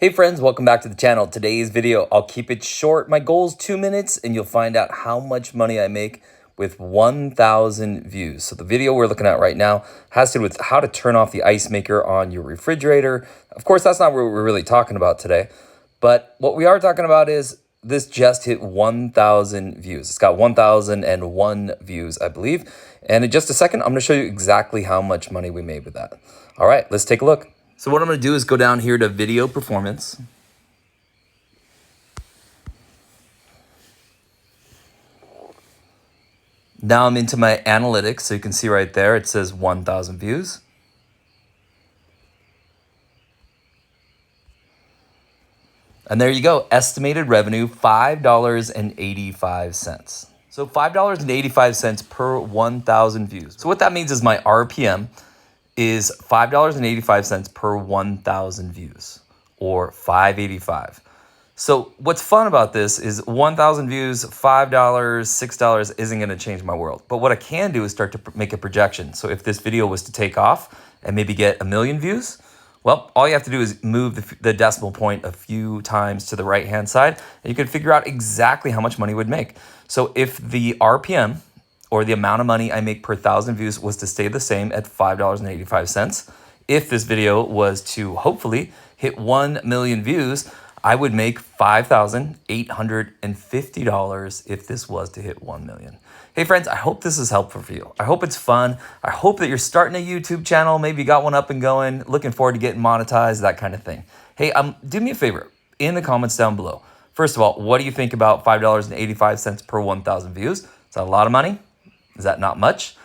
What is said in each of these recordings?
Hey friends, welcome back to the channel. Today's video, I'll keep it short. My goal is 2 minutes and you'll find out how much money I make with 1,000 views. So the video we're looking at right now has to do with how to turn off the ice maker on your refrigerator. Of course, that's not what we're really talking about today. But what we are talking about is this just hit 1,000 views. It's got 1,001 views, I believe. And in just a second, I'm gonna show you exactly how much money we made with that. All right, let's take a look. So what I'm going to do is go down here to video performance. Now I'm into my analytics. So you can see right there, it says 1,000 views. And there you go. Estimated revenue, $5.85. So $5.85 per 1,000 views. So what that means is my RPM is $5.85 per 1,000 views, or $5.85. So what's fun about this is 1,000 views, $5, $6 isn't going to change my world. But what I can do is start to make a projection. So if this video was to take off and maybe get 1 million views, well, all you have to do is move the decimal point a few times to the right-hand side, and you can figure out exactly how much money it would make. So if the RPM, or the amount of money I make per 1,000 views, was to stay the same at $5.85. If this video was to hopefully hit 1 million views, I would make $5,850 if this was to hit 1 million. Hey friends, I hope this is helpful for you. I hope it's fun. I hope that you're starting a YouTube channel. Maybe you got one up and going, looking forward to getting monetized, that kind of thing. Hey, do me a favor in the comments down below. First of all, what do you think about $5.85 per 1,000 views? Is that a lot of money? Is that not much?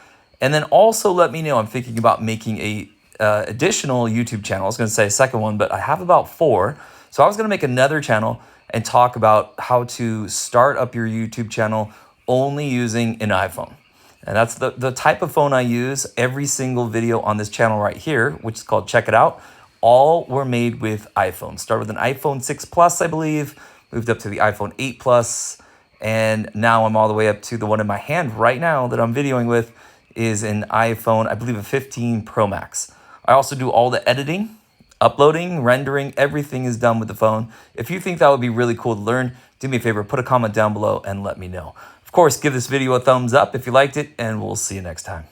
And then also let me know, I'm thinking about making a additional YouTube channel. I was going to say a second one, but I have about 4. So I was going to make another channel and talk about how to start up your YouTube channel only using an iPhone. And that's the type of phone I use. Every single video on this channel right here, which is called Check It Out, all were made with iPhones. Start with an iPhone 6 Plus, I believe, moved up to the iPhone 8 Plus, and now I'm all the way up to the one in my hand right now that I'm videoing with is an iPhone, I believe a 15 Pro Max. I also do all the editing, uploading, rendering, everything is done with the phone. If you think that would be really cool to learn, do me a favor, put a comment down below and let me know. Of course, give this video a thumbs up if you liked it, and we'll see you next time.